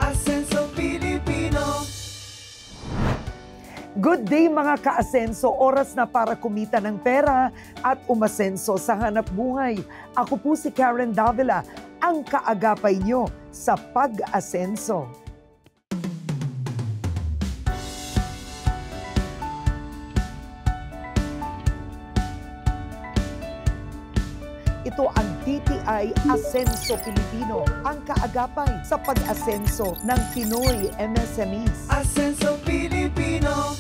Asenso Pilipino. Good day mga ka-asenso, oras na para kumita ng pera at umasenso sa hanap buhay. Ako po si Karen Davila, ang kaagapay nyo sa pag-asenso. Ito ang DTI Asenso Pilipino, ang kaagapay sa pag-asenso ng Pinoy MSMEs. Asenso Pilipino.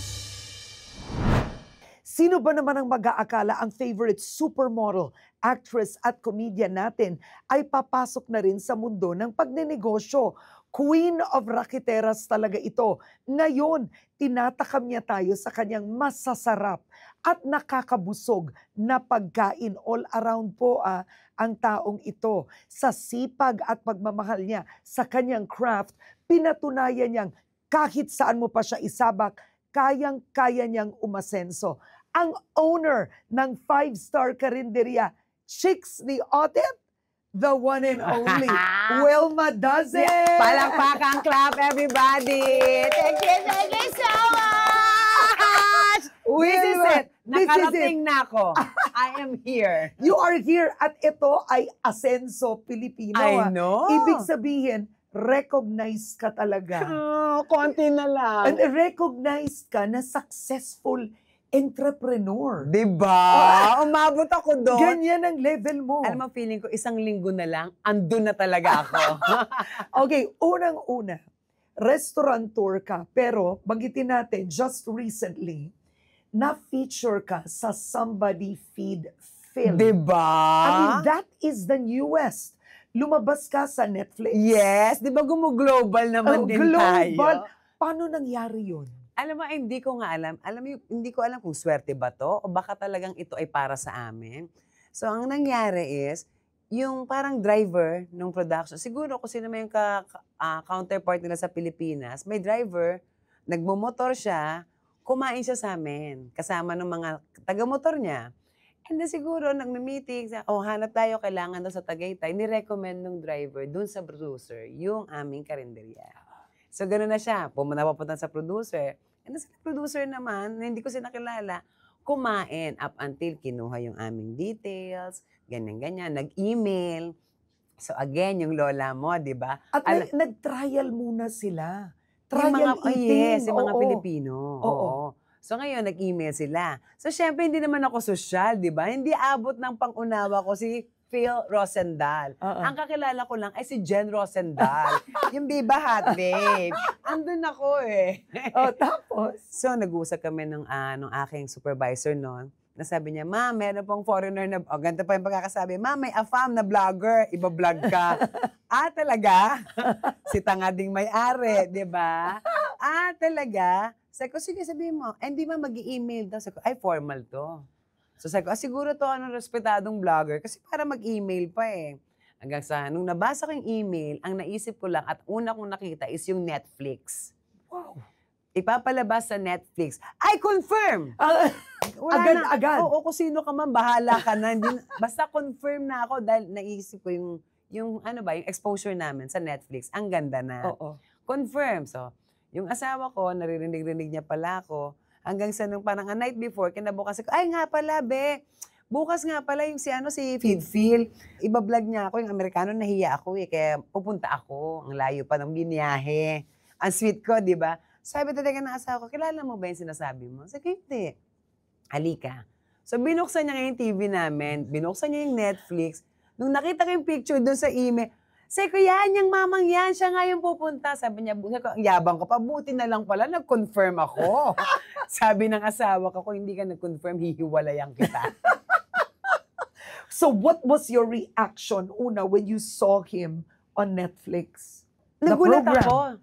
Sino ba naman ang mag-aakala ang favorite supermodel, actress at comedian natin ay papasok na rin sa mundo ng pagnenegosyo? Queen of Raqueteras talaga ito. Ngayon, tinatakam niya tayo sa kanyang masasarap at nakakabusog na pagkain. All around po ang taong ito. Sa sipag at pagmamahal niya sa kanyang craft, pinatunayan niyang kahit saan mo pa siya isabak, kayang-kaya niyang umasenso. Ang owner ng 5-star karinderya, Chicks ni Otet, the one and only, Wilma Daze. Yeah. Palakpakan clap, everybody! Thank you so much! This is it. Nakarating na ako. I am here. You are here at ito ay Asenso Pilipino. I know. Ibig sabihin, recognized ka talaga. Oh, konti na lang. And recognized ka na successful entrepreneur. Diba? Umabot ako doon. Ganyan ang level mo. Alam mo, feeling ko, isang linggo na lang, andun na talaga ako. Okay, unang-una, restaurateur ka, pero bagitin natin, just recently, na-feature ka sa Somebody Feed film. Diba? I mean, that is the newest. Lumabas ka sa Netflix. Yes, di ba gumo-global naman din global. tayo? Paano nangyari yun? Alam mo, hindi ko nga alam. Alam mo, hindi ko alam kung swerte ba to o baka talagang ito ay para sa amin. So, ang nangyari is, yung parang driver ng production, siguro kung sino may yung counterpart nila sa Pilipinas, may driver, nagmumotor siya, kumain siya sa amin, kasama ng mga taga-motor niya. And then siguro, nagme-meeting, hanap tayo, kailangan daw sa Tagaytay, ni-recommend ng driver dun sa producer, yung aming karinderya. So, gano'n na siya. Napapunta sa producer. And then, sa producer naman, na hindi ko siya nakilala, kumain up until kinuha yung aming details, ganyan-ganyan, nag-email. So, again, yung lola mo, di ba? At nag-trial muna sila. Yung Trial eating. Yes, yung mga Pilipino. Oo. So, ngayon, nag-email sila. So, syempre, hindi naman ako sosyal, di ba? Hindi abot ng pang-unawa ko si Phil Rosendal. Ang kakilala ko lang ay si Jen Rosendal. Yung Viva Hot Babe. Andun ako eh. Tapos? So, nag-uusap kami ng aking supervisor noon. Nasabi niya, "Ma'am, meron pong foreigner na..." ganito pa yung pagkakasabi, "Ma'am, may AFAM na vlogger. Iba-vlog ka." Talaga? Si tanga ding may-ari, di ba? Talaga? Sabi ko, sige, sabihin mo. Hindi ma'am, mag-i-email daw. Sabi ko, ay, formal to. So sabi ko, siguro to respetadong vlogger kasi para mag-email pa eh. Hanggang sa, nung nabasa ko yung email, ang naisip ko lang at una kong nakita is yung Netflix. Wow. Ipapalabas sa Netflix. I confirm! Agad-agad. Oo, kung sino ka man, bahala ka na. Basta confirm na ako dahil naisip ko yung exposure namin sa Netflix. Ang ganda na. Oo. Confirm. So, yung asawa ko, naririnig-rinig niya pala ako. Hanggang sa nung parang a night before, kinabukas ako, ay nga pala, be, bukas nga pala yung si Phil. Iba-vlog niya ako, yung Amerikano, nahiya ako eh, kaya pupunta ako. Ang layo pa ng biniyahe. Ang sweet ko, di ba? Sabi talaga ng asawa ko, kilala mo ba yung sinasabi mo? Sabi, hindi. Halika. So, binuksan niya yung TV namin, binuksan niya yung Netflix. Nung nakita ko yung picture doon sa email, sabi ko, yan, yung mamang yan, siya nga yung pupunta. Sabi niya, yabang ko pa, buti na lang pala, nag-confirm ako. Sabi ng asawa ko, kung hindi ka nag-confirm, hihiwalayan kita. So what was your reaction, una, when you saw him on Netflix? Nagulat ako.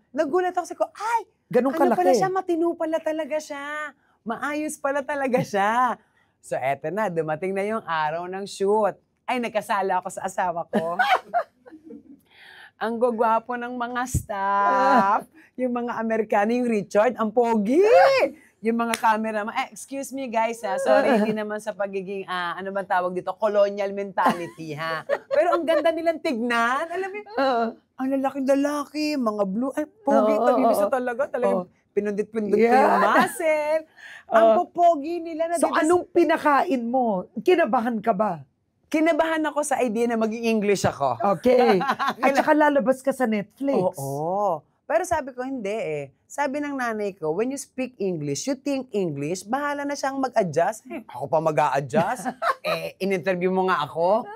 Sabi ko, ay, ganun ano kalaki. pala siya, matino pala talaga siya. Maayos pala talaga siya. So, eto na, dumating na yung araw ng shoot. Ay, nagkasala ako sa asawa ko. Ang gwapo ng mga staff, yung mga Amerikano, yung Richard, ang pogi. yung mga camera, excuse me guys ha, sorry, hindi naman sa pagiging, ano bang tawag dito, colonial mentality ha. Pero ang ganda nilang tignan, alam mo, Oo. ang lalaki, mga blue, ay, pogi, Oo, taginis oo. na talaga, talagang Oo. pinundit-pundit ko Yeah. yung muscle. Ang Oo. popogi nila na, So di ba, anong pinakain mo? Kinabahan ka ba? kinabahan ako sa idea na maging English ako. Okay. At saka lalabas ka sa Netflix. Oo. Pero sabi ko, hindi eh. Sabi ng nanay ko, when you speak English, you think English, bahala na siyang mag-adjust. Ako pa mag-a-adjust? In-interview mo nga ako.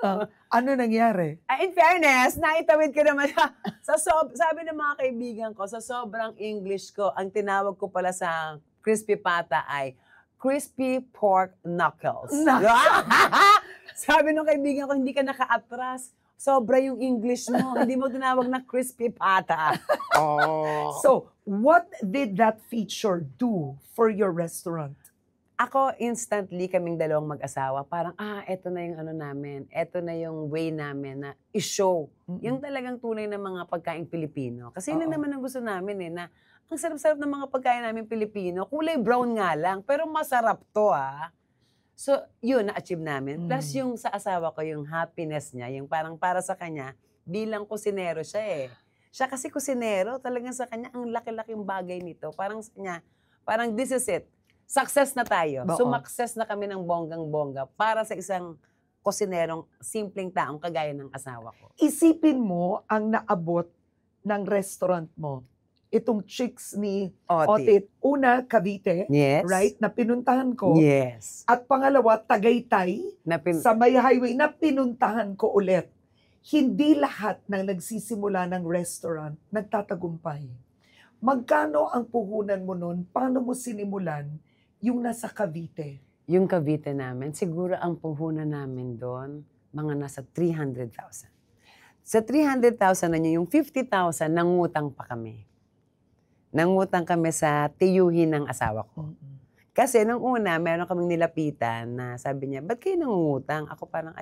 Ano nangyari? In fairness, naitawid ko naman siya. Sabi ng mga kaibigan ko, sa sobrang English ko, ang tinawag ko pala sa crispy pata ay crispy pork knuckles. Sabi ng kaibigan ko, hindi ka naka-atras. Sobra yung English mo. Hindi mo tinawag na crispy pata. Oh. So, what did that feature do for your restaurant? Ako, instantly, kaming dalawang mag-asawa, parang, eto na yung ano namin, eto na yung way namin na i-show. Yung talagang tunay na mga pagkain Pilipino. Kasi yun naman ang gusto namin na ang sarap-sarap ng mga pagkain namin Pilipino, kulay brown nga lang, pero masarap to So, yun, na-achieve namin. Plus yung sa asawa ko, yung happiness niya, yung parang para sa kanya, bilang kusinero siya Siya kasi kusinero, talagang sa kanya, ang laki-laking bagay nito. Parang sa kanya, parang this is it. Success na tayo. Oo. Sumakses na kami ng bonggang-bongga para sa isang kusinerong simpleng taong kagaya ng asawa ko. Isipin mo ang naabot ng restaurant mo. Itong chicks ni Otit. Una, Cavite, Yes. right? Na pinuntahan ko. Yes. At pangalawa, Tagaytay, sa may highway na pinuntahan ko ulit. Hindi lahat ng nagsisimula ng restaurant nagtatagumpay. Magkano ang puhunan mo nun? Paano mo sinimulan yung nasa Cavite? Yung Cavite namin, siguro ang puhunan namin doon, mga nasa 300,000. Sa 300,000 na yun, yung 50,000, nangutang pa kami. Nangutang kami sa tiyuhin ng asawa ko. Kasi nung una, meron kaming nilapitan na sabi niya, ba't kayo nangungutang? Ako parang,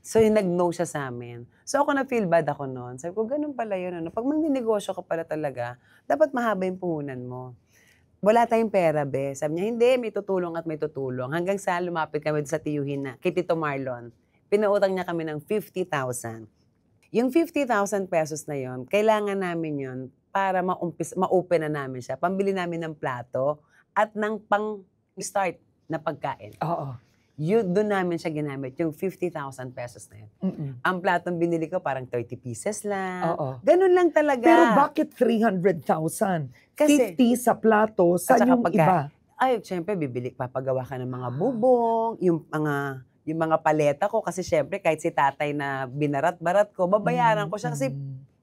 So, yung nag-no siya sa amin. So, ako na-feel bad ako noon. Sabi ko, ganun pala yun. Pag magninegosyo ka pala talaga, dapat mahaba yung puhunan mo. Wala tayong pera, be. Sabi niya, hindi, may tutulong at may tutulong. Hanggang sa lumapit kami sa tiyuhin na, kay Tito Marlon. Pinautang niya kami ng 50,000. Yung 50,000 pesos na yon, kailangan namin yon para ma-open na namin siya. Pambili namin ng plato at ng pang-start na pagkain. Oo. Doon namin siya ginamit, yung 50,000 pesos na yun. Ang platong binili ko parang 30 pieces lang. Oo. Ganun lang talaga. Pero bakit 300,000? Kasi- 50 sa plato, At saan saka yung pagka- iba? Ay, syempre, papagawa ka ng mga bubong, yung mga paleta ko. Kasi syempre, kahit si tatay na binarat-barat ko, babayaran ko siya kasi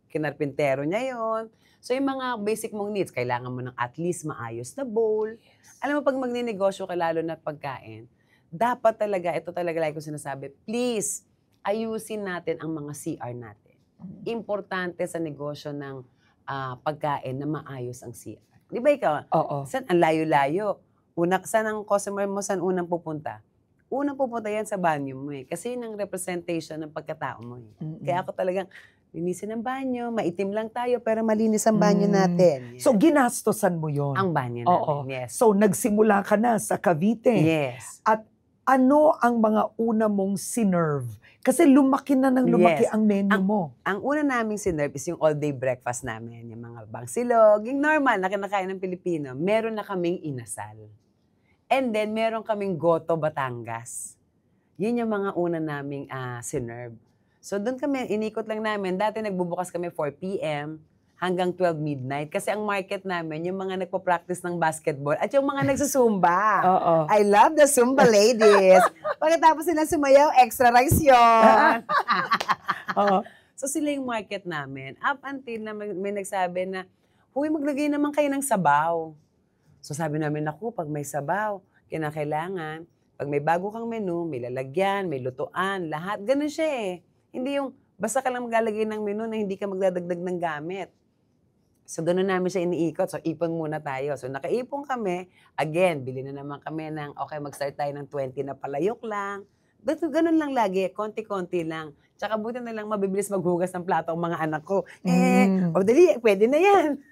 kinarpintero niya yon. So, yung mga basic mong needs, kailangan mo ng at least maayos na bowl. Alam mo, pag magninegosyo ka, lalo na pagkain, dapat talaga, ito talaga like ko sinasabi, please, ayusin natin ang mga CR natin. Importante sa negosyo ng pagkain na maayos ang CR. Di ba ikaw? Oo. Saan? Ang layo-layo. Saan ang customer mo, saan unang pupunta? Unang pupunta yan sa banyo mo Kasi yun ang representation ng pagkatao mo Kaya ako talagang, linisin ang banyo, maitim lang tayo, pero malinis ang banyo natin. Yan. So, ginastosan mo yon. Ang banyo Oo. natin, yes. So, nagsimula ka na sa Cavite. Yes. At ano ang mga una mong sinerve? Kasi lumaki na ng lumaki Yes. ang menu mo. Ang una naming sinerve is yung all-day breakfast namin. Yung mga bangsilog, yung normal na kinakain ng Pilipino. Meron na kaming inasal. And then, meron kaming goto Batangas. Yun yung mga una naming sinerve. So, doon kami, inikot lang namin. Dati nagbubukas kami 4 p.m. hanggang 12 midnight. Kasi ang market namin, yung mga nagpa-practice ng basketball at yung mga nagsusumba. Oo. I love the Zumba ladies. Pagkatapos sila sumayaw, extra rice yun. Oo. So sila yung market namin. Up until na may nagsabi na, huy, maglagay naman kayo ng sabaw. So sabi namin, naku, pag may sabaw, kinakailangan, pag may bago kang menu, may lalagyan, may lutuan, lahat. Ganun siya Hindi yung basta ka lang maglalagay ng menu na hindi ka magdadagdag ng gamit. So, ganun namin siya iniikot. So, ipon muna tayo. So, nakaipon kami. Again, bili na naman kami ng, okay, mag-start tayo ng 20 na palayok lang. Ganun lang lagi. Konti-konti lang. Tsaka buti na lang mabibilis maghugas ng plato ang mga anak ko. O dali, pwede na yan.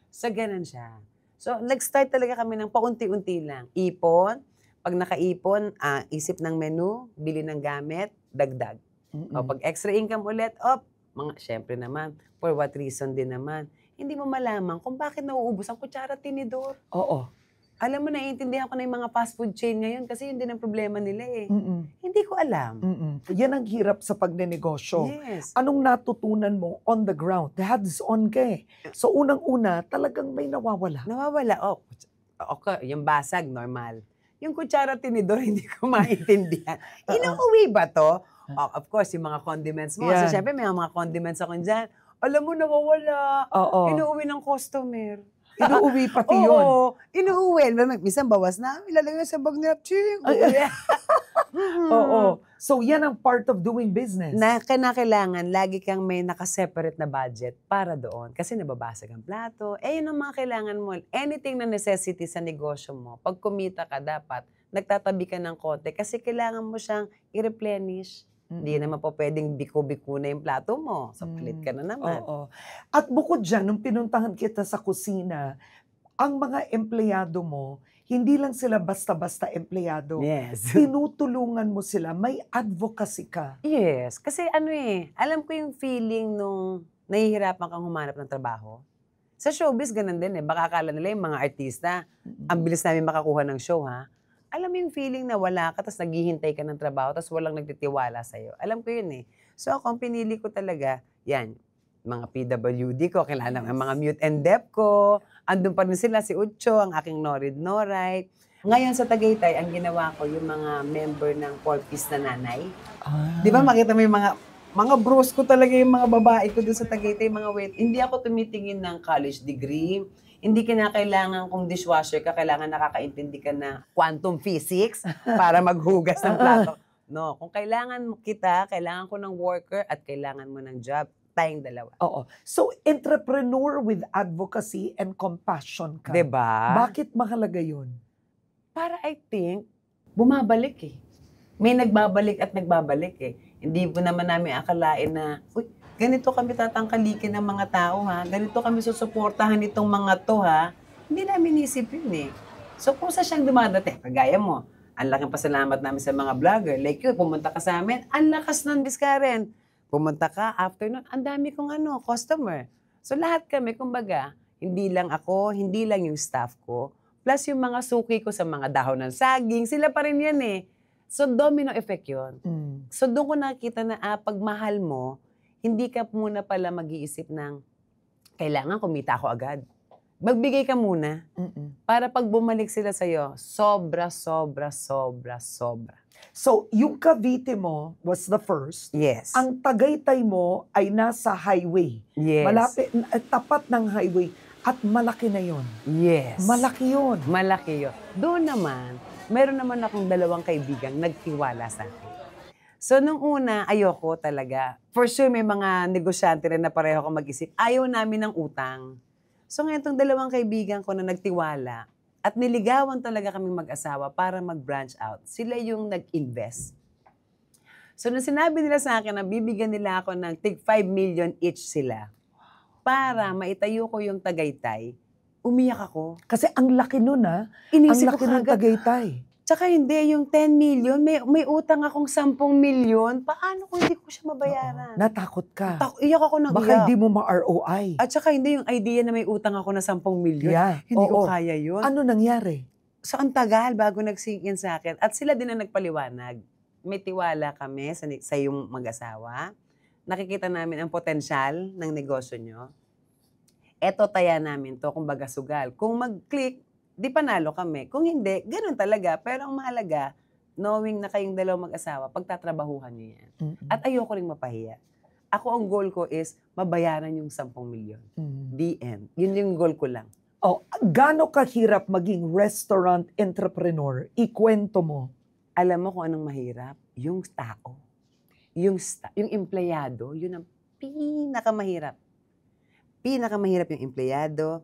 So, ganun siya. So, nag-start talaga kami ng paunti-unti lang. Ipon, pag nakaipon, isip ng menu, bili ng gamit, dagdag. O pag extra income ulit, syempre naman, for what reason din naman. Hindi mo malaman kung bakit nauubos ang kutsara at tinidor. Oo. Alam mo, naiintindihan ko na yung mga fast food chain ngayon kasi yun din ang problema nila eh. Mm-mm. Hindi ko alam. Mm-mm. Yan ang hirap sa pagnenegosyo. Yes. Anong natutunan mo on the ground? Hands-on ka eh. So unang-una, talagang may nawawala. Nawawala. Okay, yung basag, normal. Yung kutsara tinidor, hindi ko maintindihan. Inuuwi ba to? Of course, yung mga condiments mo. Yan. So, syempre, may mga condiments ako dyan. Alam mo, nawawala. Oo. Inuuwi ng customer. Inuuwi pati yun. Oo, inuuwi. Minsan bawas na, ilalagay sa bag nila. Ching! Oo. So yan ang part of doing business. Na kailangan, lagi kang may nakaseparate na budget para doon. Kasi nababasag ang plato. Yun ang mga kailangan mo. Anything na necessity sa negosyo mo, pag kumita ka, dapat nagtatabi ka ng konti kasi kailangan mo siyang i-replenish. Hindi naman po pwedeng biko-biko na yung plato mo. So, palit ka na naman. Oo. At bukod dyan, nung pinuntahan kita sa kusina, ang mga empleyado mo, hindi lang sila basta-basta empleyado. Yes. Tinutulungan mo sila. May advocacy ka. Yes. Kasi alam ko yung feeling nung nahihirapan kang humanap ng trabaho. Sa showbiz, ganun din eh. Baka akala nila yung mga artista, ang bilis namin makakuha ng show ha. Alam mo yung feeling na wala ka, tapos naghihintay ka ng trabaho, tapos walang nagtitiwala sa'yo. Alam ko yun eh. So ako, ang pinili ko talaga, yan, mga PWD ko, kailangan ang mga mute and deaf ko. Andun pa rin sila, si Ucho, ang aking Norid Noray. Ngayon sa Tagaytay, ang ginawa ko, yung mga member ng 4-piece na nanay. Di ba makita mo yung mga bros ko talaga, yung mga babae ko doon sa Tagaytay, mga wait. Hindi ako tumitingin ng college degree. Hindi kinakailangan kung dishwasher ka, kailangan nakakaintindi ka na quantum physics para maghugas ng plato. No, kung kailangan kita, kailangan ko ng worker at kailangan mo ng job. Tayong dalawa. Oo. So, entrepreneur with advocacy and compassion ka. Diba? Bakit mahalaga yun? Para I think, bumabalik eh. May nagbabalik at nagbabalik eh. Hindi po naman namin akalain na, ganito kami tatangkalikin ng mga tao ha, ganito kami susuportahan itong mga to ha. Hindi namin isip yun eh. So kung sa siyang dumadating, kagaya mo, ang laking pasalamat namin sa mga vlogger. Like yun, pumunta ka sa amin, ang lakas ng Karen. Pumunta ka, after nun, ang dami kong customer. So lahat kami, kumbaga, hindi lang ako, hindi lang yung staff ko, plus yung mga suki ko sa mga dahon ng saging, sila pa rin yan eh. So domino effect yun. So doon ko nakita na pag mahal mo, hindi ka muna pala mag-iisip ng kailangan kumita ako agad. Magbigay ka muna para pag bumalik sila sa'yo, sobra. So, yung Cavite mo was the first. Yes. Ang Tagaytay mo ay nasa highway. Yes. Malapit, tapat ng highway. At malaki na yon. Yes. Malaki yun. Malaki yun. Doon naman, meron naman akong 2 kaibigang nagtiwala sa akin. So, nung una, ayoko talaga. For sure, may mga negosyante rin na pareho akong mag-isip. Ayaw namin ng utang. So, ngayon, itong 2 kaibigan ko na nagtiwala at niligawan talaga kaming mag-asawa para mag-branch out. Sila yung nag-invest. So, nung sinabi nila sa akin na bibigyan nila ako ng tig 5 million each sila para maitayo ko yung Tagaytay, umiyak ako. Kasi ang laki nun ang Inisip laki ko ng kagad, Tagaytay. Tsaka hindi, yung 10 million, may utang akong 10 million. Paano kung hindi ko siya mabayaran? Natakot ka. Iyak ako ng Baka iyak. hindi mo ma-ROI. At saka hindi yung idea na may utang ako na 10 million. Yeah. Hindi ko Oo. kaya yun. Ano nangyari? So, ang tagal bago nag-sink in sa akin. At sila din ang nagpaliwanag. May tiwala kami sa yung mag-asawa. Nakikita namin ang potensyal ng negosyo nyo. Eto, taya namin to, kumbaga sugal. Kung mag-click, di panalo kami. Kung hindi, ganun talaga. Pero ang mahalaga, knowing na kayong 2 mag-asawa, pagtatrabahuhan nyo yan. At ayoko ring mapahiya. Ako, ang goal ko is mabayaran yung 10 milyon. The end. Yun yung goal ko lang. Gaano kahirap maging restaurant entrepreneur? Ikwento mo. Alam mo kung anong mahirap? Yung tao. Yung empleyado, yun ang pinakamahirap. Pinakamahirap yung empleyado.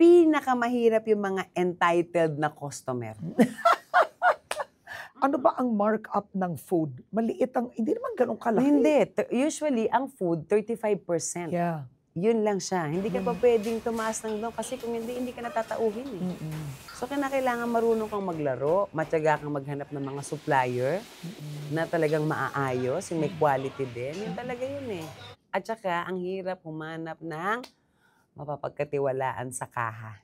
Pinakamahirap yung mga entitled na customer. Ano ba ang markup ng food? Maliit ang, hindi naman ganun kalaki. Hindi. Usually, ang food, 35%. Yeah. Yun lang siya. Hindi ka pa pwedeng tumaas ng doon kasi kung hindi ka natatauhin eh. Mm-mm. So, kailangan marunong kang maglaro, matyaga kang maghanap ng mga supplier na talagang maaayos, yung may quality din. Yun talaga yun eh. At saka, ang hirap humanap ng mapapagkatiwalaan sa kaha.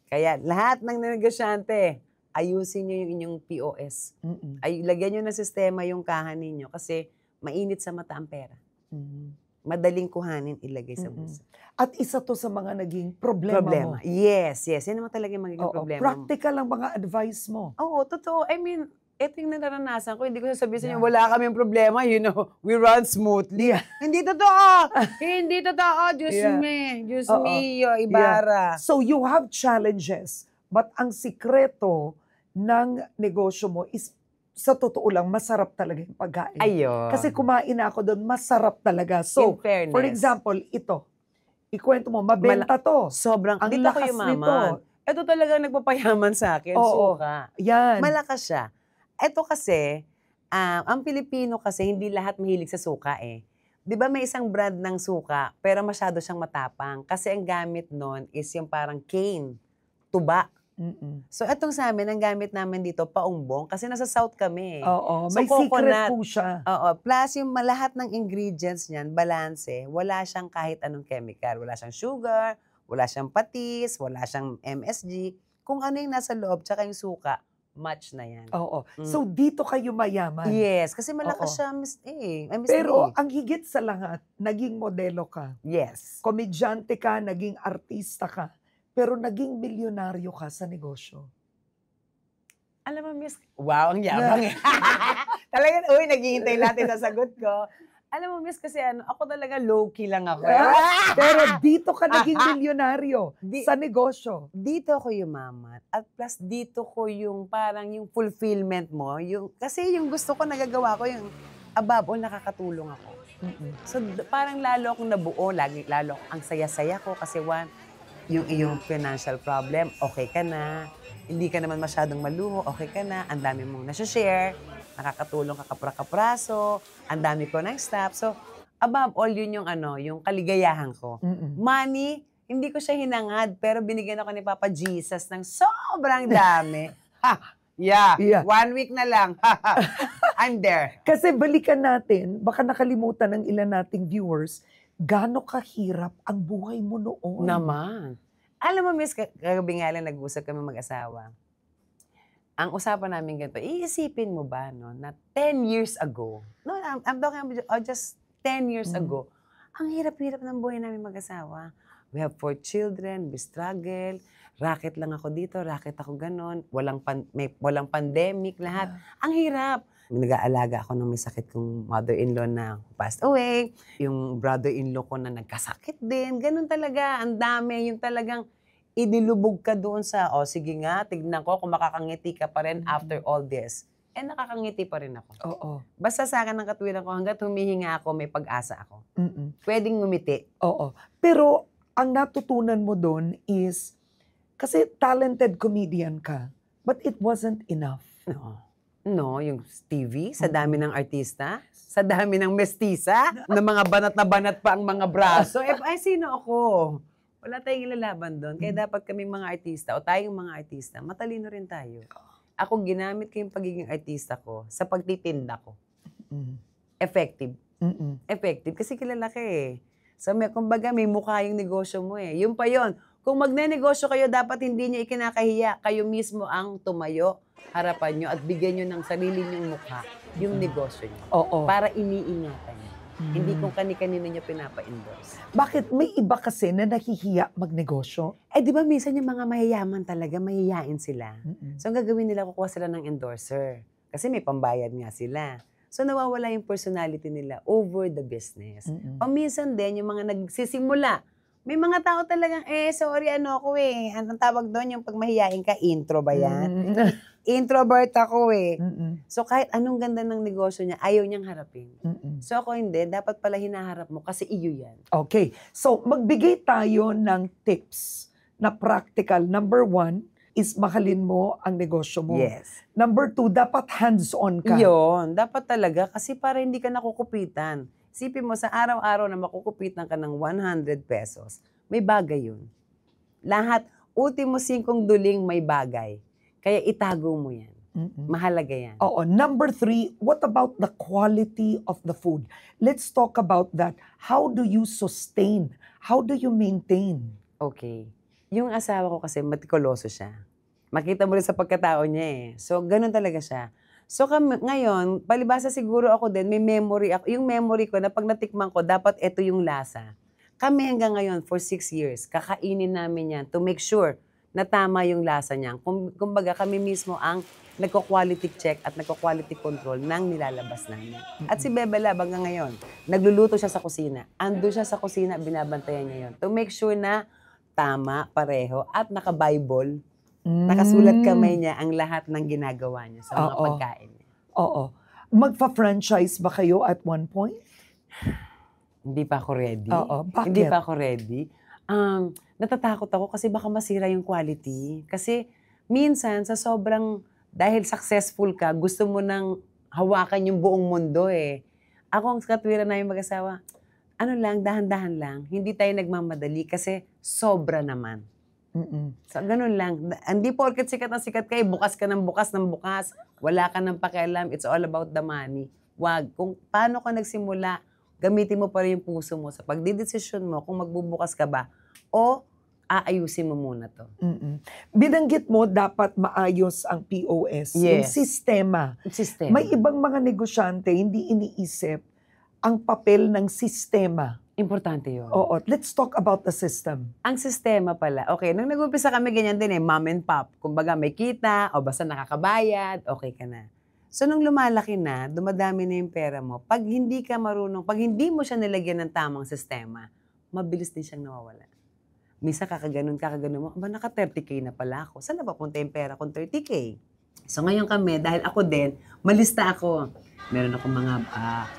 Kaya lahat ng negosyante, ayusin nyo yung inyong POS. Mm-mm. Lagyan nyo ng sistema yung kaha ninyo kasi mainit sa mata ang pera. Mm-mm. Madaling kuhanin, ilagay sa Mm-mm. bulsa. At isa to sa mga naging problema mo. Yes. Yan naman talaga yung magiging Oo, problema mo. practical ang mga advice mo. Oo, totoo. I mean, ito yung naranasan ko. Hindi ko sasabihin sa inyo, Yeah. wala kaming problema. You know, we run smoothly. Hindi totoo! Hindi totoo! Diyos Yeah. me. Diyos Oo. mio, Ibarra. So you have challenges, but ang sikreto ng negosyo mo is sa totoo lang, masarap talaga yung pagkain. Ayun. Kasi kumain na ako doon, masarap talaga. So, in fairness, for example, ito, ikwento mo, mabenta to. sobrang, Ang dito ko lakas yumaman. nito. Ito talagang nagpapayaman sa akin, Oo. suka. Yan. Malakas siya. Ito kasi, ang Pilipino kasi hindi lahat mahilig sa suka eh. 'Di ba may isang brand ng suka, pero masyado siyang matapang. Kasi ang gamit nun is yung parang cane, tuba. Mm-mm. So etong sa amin, ang gamit namin dito, paumbong, kasi nasa south kami. Oo, So, may secret coconut. po siya. Oo, plus yung lahat ng ingredients niyan, balanse, wala siyang kahit anong chemical. Wala siyang sugar, wala siyang patis, wala siyang MSG. Kung ano yung nasa loob, tsaka yung suka, match na yan. Oo. Mm. So, dito kayo mayaman. Yes, kasi malakas Oo. siya, Miss Pero D. ang higit sa lahat, naging modelo ka. Yes. Komedyante ka, naging artista ka. Pero naging milyonaryo ka sa negosyo. Alam mo, Miss, wow, ang yabang eh. Talagang, naghihintay natin sa sagot ko. Alam mo, Miss, kasi ako talaga low-key lang ako. Pero dito ka naging milyonaryo sa negosyo. Dito ko yumaman. At plus, dito ko yung parang yung fulfillment mo. Kasi yung gusto ko nagagawa ko, yung above all, nakakatulong ako. So, parang lalo akong nabuo. Lalo ang saya-saya ko kasi yung iyong financial problem, okay ka na. Hindi ka naman masyadong maluho, okay ka na. Ang dami mong nasa-share. Nakakatulong ka kapra-kapraso. Ang dami ko ng staff. So, above all, yun yung kaligayahan ko. Money, hindi ko siya hinangad, pero binigyan ako ni Papa Jesus ng sobrang dami. Yeah. 1 week na lang. I'm there. Kasi balikan natin, baka nakalimutan ng ilan nating viewers, gaano kahirap ang buhay mo noon. Naman. Alam mo, Miss, kagabi nga lang nag-usap kami mag-asawa. Ang usapan namin ganito, iisipin mo ba, no, na 10 years ago, no, I'm talking about just 10 years ago, ang hirap-hirap ng buhay namin mag-asawa. We have 4 children, we struggle, racket lang ako dito, racket ako ganon, walang pandemic, lahat. Ang hirap. Nag-aalaga ako ng may sakit kong mother-in-law na passed away, yung brother-in-law ko na nagkasakit din, ganun talaga, ang dami, yung talagang inilubog ka doon sa, sige nga, tignan ko kung makakangiti ka pa rin after all this. Nakakangiti pa rin ako. Oo. Basta sa akin ng katwiran ko, hanggat humihinga ako, may pag-asa ako. Pwedeng ngumiti. Oo. Pero ang natutunan mo doon is, kasi talented comedian ka, but it wasn't enough. No, yung TV, sa dami ng artista, sa dami ng mestiza, na mga banat na banat pa ang mga braso. Sino ako? Wala tayong ilalaban doon. Kaya dapat kaming mga artista, o tayong mga artista, matalino rin tayo. Ako, ginamit ko yung pagiging artista ko sa pagtitinda ko. Effective. Effective. Kasi kilala ka eh. So, kumbaga, may mukha yung negosyo mo eh. Yun pa yun. Kung magne-negosyo kayo, dapat hindi nyo ikinakahiya. Kayo mismo ang tumayo, harapan nyo, at bigyan nyo ng sarili nyong mukha yung negosyo nyo. Oo. Para iniingatan nyo. Hindi kung kani-kanino nyo pinapa-endorse. Bakit may iba kasi na nahihiya magnegosyo? Di ba minsan yung mga mayayaman talaga, mahihain sila. So, ang gagawin nila, kukuha sila ng endorser. Kasi may pambayad nga sila. So, nawawala yung personality nila over the business. O minsan din, yung mga nagsisimula, may mga tao talagang, sorry, ako Anong tawag doon, yung pag mahihain ka, intro ba yan? Introvert ako So, kahit anong ganda ng negosyo niya, ayaw niyang harapin. So, ako hindi. Dapat pala hinaharap mo kasi iyo yan. Okay. So, magbigay tayo ng tips na practical. Number 1 is mahalin mo ang negosyo mo. Yes. Number 2, dapat hands-on ka. Yun. Dapat talaga kasi para hindi ka nakukupitan. Isipin mo, sa araw-araw na makukupitan ka ng 100 pesos, may bagay yun. Lahat, ultimo 5 duling may bagay. Kaya itago mo yan. Mm-mm. Mahalaga yan. Oo. Number 3, what about the quality of the food? Let's talk about that. How do you sustain? How do you maintain? Okay. Yung asawa ko kasi matikuloso siya. Makita mo rin sa pagkatao niya eh. So, ganun talaga siya. So, ngayon, palibasa siguro ako din, may memory ako. Yung memory ko na pag natikman ko, dapat ito yung lasa. Kami hanggang ngayon, for 6 years, kakainin namin yan to make sure na tama yung lasa niya. Kumbaga, kami mismo ang nagko-quality check at nagko-quality control ng nilalabas namin. At si Bebe Lab hanggang ngayon, nagluluto siya sa kusina. Ando siya sa kusina, binabantayan niya yon to make sure na tama, pareho, at naka-Bible. Nakasulat kamay niya ang lahat ng ginagawa niya sa mga Oo. pagkain niya. Oo. Magfa-franchise ba kayo at one point? Hindi pa ako ready. Oo. Bakit? Hindi pa ako ready. Natatakot ako kasi baka masira yung quality. Kasi minsan sa sobrang, dahil successful ka, gusto mo nang hawakan yung buong mundo eh. Ako ang katwiran na yung mag-asawa, ano lang, dahan-dahan lang. Hindi tayo nagmamadali kasi sobra naman. Mm-mm. So, ganun lang. Hindi porket sikat na sikat kayo, bukas ka ng bukas, wala ka ng pakialam, it's all about the money. Wag. Kung paano ka nagsimula, gamitin mo pa rin yung puso mo sa pagdidesisyon mo kung magbubukas ka ba o aayusin mo muna to. Mm-mm. Binanggit mo dapat maayos ang POS, yung Yes. sistema. System. May ibang mga negosyante hindi iniisip ang papel ng sistema. Importante yun. Oo, let's talk about the system. Ang sistema pala, okay, nung nag-umpisa kami ganyan din mom and pop. Kumbaga may kita, o basta nakakabayad, okay ka na. So nung lumalaki na, dumadami na yung pera mo, pag hindi ka marunong, pag hindi mo siya nilagyan ng tamang sistema, mabilis din siyang nawawala. Minsan kakaganon mo, aba naka 30K na pala ako. Saan na papunta yung pera kung 30K? So ngayon kami, dahil ako din, malista ako. Meron akong mga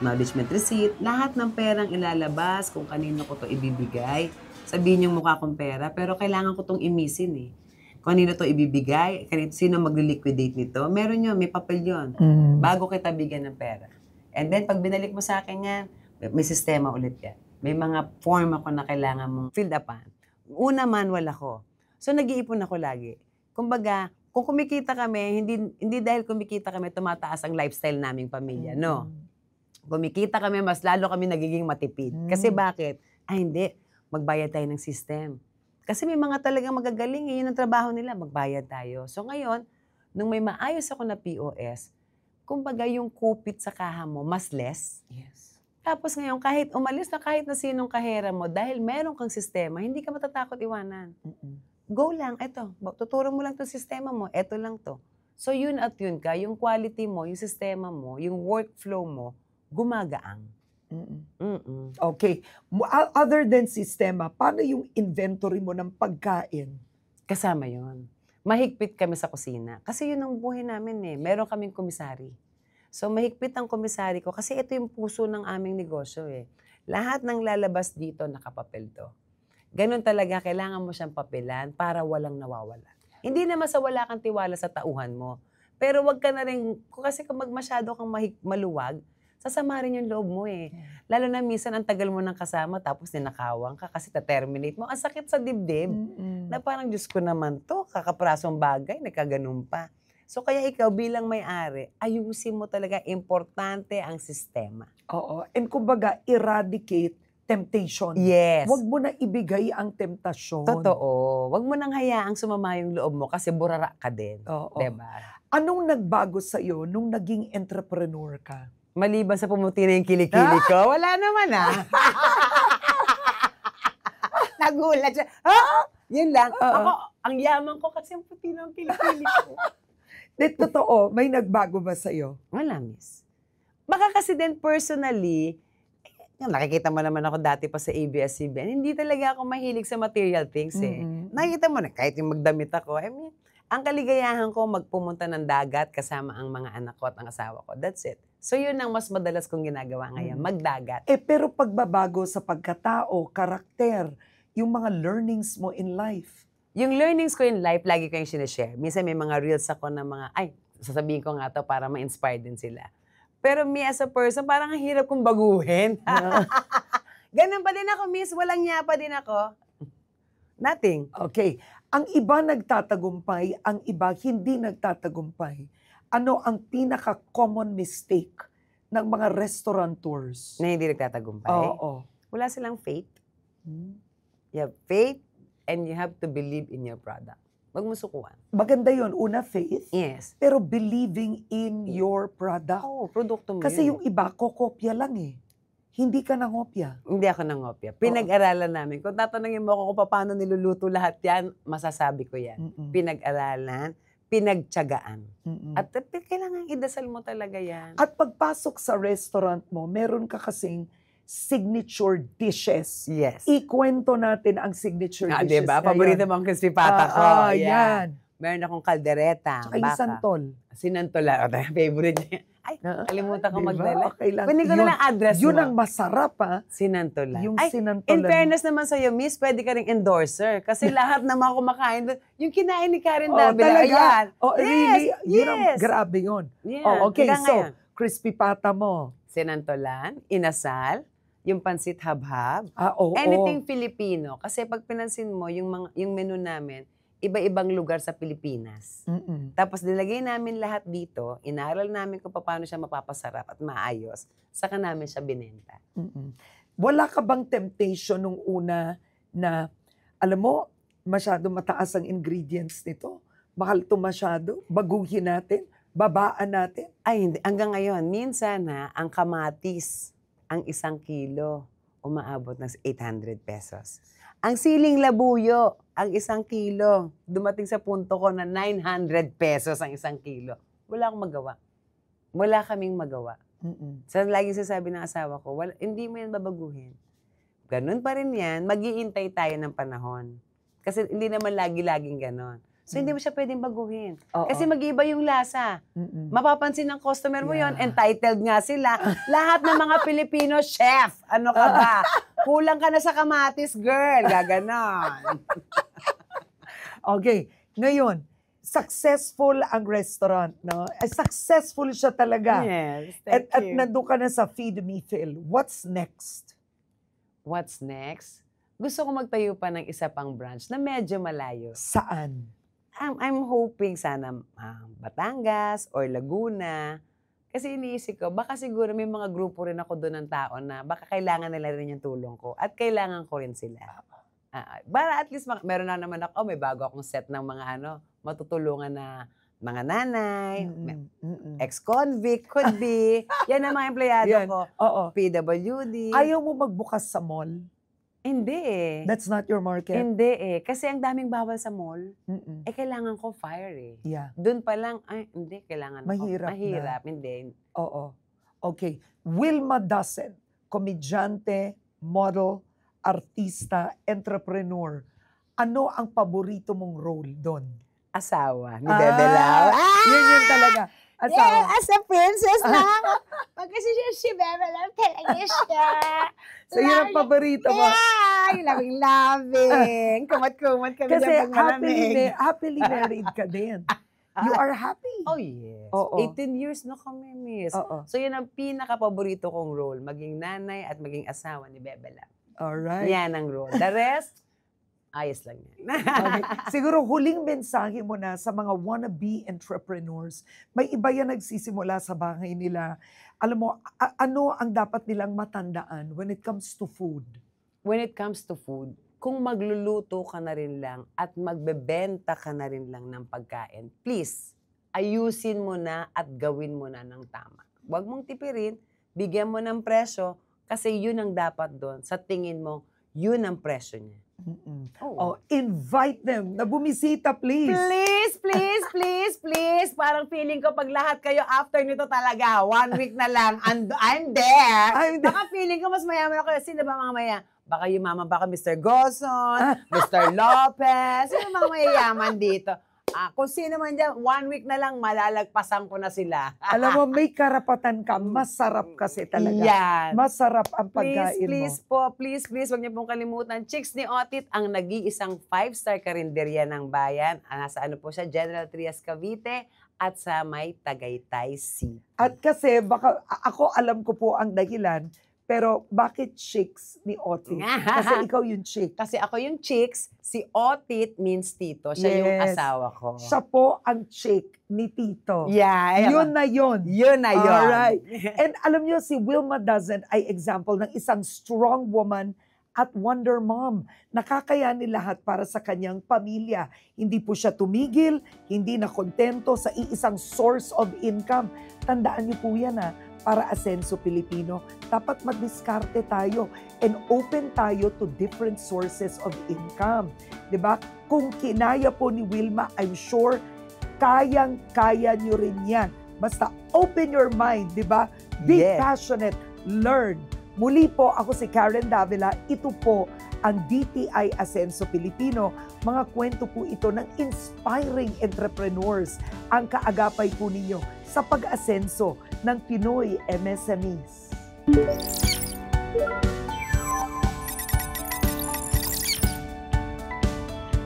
acknowledgement receipt. Lahat ng perang ilalabas, kung kanino ko to ibibigay. Sabihin yung mukha kong pera, pero kailangan ko tong imisin eh. Kung kanino to ibibigay, sino magli-liquidate nito. Meron yun, may papel yun. Bago kita bigyan ng pera. And then, pag binalik mo sa akin yan, may sistema ulit yan. May mga form ako na kailangan mong fill upan. Una, manual ako. So, nag-iipon ako lagi. Kumbaga, kung kumikita kami, hindi dahil kumikita kami, tumataas ang lifestyle naming pamilya. No. Kumikita kami, mas lalo kami nagiging matipid. Kasi bakit? Hindi. Magbayad tayo ng system. Kasi may mga talagang magagaling, yun ang trabaho nila, magbayad tayo. So ngayon, nung may maayos ako na POS, kumbaga yung kupit sa kaha mo, mas less. Yes. Tapos ngayon, kahit umalis na kahit na sinong kahera mo, dahil meron kang sistema, hindi ka matatakot iwanan. Go lang, eto, tuturo mo lang itong sistema mo, eto lang to. So yun at yun ka, yung quality mo, yung sistema mo, yung workflow mo, gumagaang. Okay. Other than sistema, paano yung inventory mo ng pagkain? Kasama yun. Mahigpit kami sa kusina. Kasi yun ang buhay namin eh. Meron kaming komisari. So mahigpit ang komisari ko kasi ito yung puso ng aming negosyo eh. Lahat ng lalabas dito nakapapel to. Ganun talaga, kailangan mo siyang papilan para walang nawawala. Hindi naman sa wala kang tiwala sa tauhan mo. Pero wag ka na rin, kasi kung masyado kang maluwag, sasama rin yung loob mo eh. Lalo na minsan ang tagal mo ng kasama tapos ninakawang ka kasi ta-terminate mo. Ang sakit sa dibdib. Na parang, Diyos ko naman to, kakaprasong bagay, nagkaganon pa. So kaya ikaw bilang may-ari, ayusin mo talaga, importante ang sistema. Oo. And kumbaga, eradicate temptation. Yes. Huwag mo na ibigay ang temptasyon. Totoo. Huwag mo nang hayaang sumama yung loob mo kasi burara ka din. Oo. Diba? Anong nagbago sa'yo nung naging entrepreneur ka? Maliban sa pumuti na yung kilikili ko, wala naman Nagulat siya. Yun lang. Ako, ang yaman ko kasi ang puti na yung kilikili ko. Totoo, may nagbago ba sa'yo? Wala, miss. Baka kasi din personally, nakikita mo naman ako dati pa sa ABS-CBN, hindi talaga ako mahilig sa material things eh. Nakikita mo na, kahit yung magdamit ako, I mean, ang kaligayahan ko magpumunta ng dagat kasama ang mga anak ko at ang asawa ko. That's it. So yun ang mas madalas kong ginagawa ngayon, magdagat. Pero pagbabago sa pagkatao, karakter, yung mga learnings mo in life. Yung learnings ko in life, lagi ko yung sinishare. Minsan may mga reels ako na mga, sasabihin ko nga to para ma-inspire din sila. Pero me as a person, parang ang hirap kong baguhin. Ganun pa din ako, miss. Walang niya pa din ako. Nothing. Okay. Ang iba nagtatagumpay, ang iba hindi nagtatagumpay. Ano ang pinaka-common mistake ng mga restaurateurs? Na hindi nagtatagumpay. Oo. Wala silang faith. Hmm. You have faith and you have to believe in your product. Huwag mo sukuan. Maganda yon, una faith, Yes. pero believing in your product. Oo, produkto mo Kasi yun. yung iba, kokopya lang eh. Hindi ka nangopya. Hindi ako nangopya. Pinag-aralan namin. Kung tatanungin mo ako kung paano niluluto lahat yan, masasabi ko yan. Mm-mm. Pinag-aralan, pinagtiyagaan. Mm-mm. At kailangan idasal mo talaga yan. At pagpasok sa restaurant mo, meron ka kasing signature dishes. Yes. Ikwento natin ang signature Ah, dishes diba? na Paborito yan. mo ang crispy pata ko. Yan. Meron akong kaldereta. Tsaka yung santol. Sinantola. Favorite niya. Ay, kalimutan ko Diba? magdala. Okay lang. Kunin ko na lang address Yun mo. ang masarap Sinantola. Yung Ay, sinantolan. in fairness naman sa'yo, miss, pwede ka ring endorser. Kasi lahat naman kumakain doon. Yung kinain ni Karen Oh, Davila. talaga? Ayan. Oh, really? Yun ang yes. grabe yun. Yeah, Oh, okay, hanggang so, ngayon. crispy pata mo. Sinantolan, inasal, yung pansit habhab, Oo. anything Filipino. Kasi pag pinansin mo, yung menu namin, iba-ibang lugar sa Pilipinas. Mm-mm. Tapos nilagay namin lahat dito, inaral namin kung paano siya mapapasarap at maayos, saka namin siya binenta. Mm-mm. Wala ka bang temptation nung una na, alam mo, masyado mataas ang ingredients nito? Mahal to masyado? Baguhin natin? Babaan natin? Ay, hindi. Hanggang ngayon, minsan ang kamatis, ang 1 kilo, umaabot ng 800 pesos. Ang siling labuyo, ang 1 kilo, dumating sa punto ko na 900 pesos ang 1 kilo. Wala akong magawa. Wala kaming magawa. Mm-mm. Sa laging sasabi ng asawa ko, hindi mo yan babaguhin. Ganun pa rin yan, mag-iintay tayo ng panahon. Kasi hindi naman lagi-laging ganon. So, hindi mo siya pwedeng baguhin. Oo. Kasi mag-iiba yung lasa. Mm-mm. Mapapansin ng customer mo yon, Yeah. entitled nga sila. Lahat ng mga Pilipino, chef, ano ka ba? Kulang ka na sa kamatis, girl. Gaganon. Okay, ngayon, successful ang restaurant, no? Successful siya talaga. Yes, At thank you. nandun ka na sa Feed Me Phil. What's next? What's next? Gusto ko magtayo pa ng isa pang branch na medyo malayo. Saan? I'm hoping sana Batangas or Laguna. Kasi iniisip ko, baka siguro may mga grupo rin ako doon ng tao na baka kailangan nila rin yung tulong ko at kailangan ko rin sila. Para at least meron na naman ako, may bago akong set ng mga matutulungan na mga nanay, Mm-mm. ex-convict, could be. Yan ang mga empleyado Yan. ko. Oo. PWD. Ayaw mo magbukas sa mall? Hindi eh. That's not your market? Hindi eh. Kasi ang daming bawal sa mall. Mm-mm. Kailangan ko fire eh. Yeah. Doon pa lang, hindi, kailangan Mahirap ako. Mahirap, hindi. Oo. Okay. Wilma Dassen, komedyante, model, artista, entrepreneur. Ano ang paborito mong role doon? Asawa ni Bebe Lau. Yun talaga. Asawa. Yeah, as a princess na ako. Kasi si Bebe Lau talaga siya. So yun ang paborito mo. Ay, loving. Kumat-kumat kami Kasi na pag malamig. happily married ka din. You are happy. Oh yes. Oo. 18 years na kami, miss. Oo. So yun ang pinaka-paborito kong role. Maging nanay at maging asawa ni Bebe Lau. Alright. Yan ang role. The rest, ayos lang yan. Okay. Siguro huling mensahe mo na sa mga wannabe entrepreneurs. May iba yan nagsisimula sa bahay nila. Alam mo, ano ang dapat nilang matandaan when it comes to food? When it comes to food, kung magluluto ka na rin lang at magbebenta ka na rin lang ng pagkain, please, ayusin mo na at gawin mo na ng tama. Huwag mong tipirin, bigyan mo ng presyo, kasi yun ang dapat doon. Sa tingin mo, yun ang presyo niya. Mm-mm. Oh. Oh, invite them na bumisita, please. Please, please, please, please. Parang feeling ko pag lahat kayo after nito talaga, 1 week na lang, and I'm there. I'm there. Baka feeling ko mas mayaman ako. Sino ba mga maya? Baka yumaman baka Mr. Goson, Mr. Lopez. Sino mga mayayaman dito? Kung sino man dyan, 1 week na lang, malalagpasan ko na sila. Alam mo, may karapatan ka. Masarap kasi talaga. Yan. Masarap ang pagkain Please mo. please, wag niyo pong kalimutan. Chicks ni Otit, ang nag-iisang 5-star karinderya ng bayan. Nasa ano po siya, General Trias Cavite. at sa may Tagaytay City. At kasi baka ako alam ko po ang dahilan, pero bakit chicks ni Otit? Kasi ikaw yung chick. Kasi ako yung chicks, si Otit means tito. Siya yung Yes. asawa ko. Siya po ang chick ni Tito. Yeah. Yun na yun. Yun na yun. Alright. And alam niyo, si Wilma Doesn't ay example ng isang strong woman at wonder mom. Nakakayanin lahat para sa kanyang pamilya. Hindi po siya tumigil, hindi na kontento sa iisang source of income. Tandaan niyo po yan para Asenso Pilipino, dapat magdiskarte tayo and open tayo to different sources of income. 'Di ba? Kung kinaya po ni Wilma, I'm sure kayang-kaya niyo rin yan. Basta open your mind, 'di ba? Be Yes. passionate, learn. Muli po, ako si Karen Davila. Ito po ang DTI Asenso Pilipino. Mga kwento po ito ng inspiring entrepreneurs. Ang kaagapay po ninyo sa pag-asenso ng Pinoy MSMEs.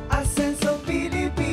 Ascenso Pilipinas.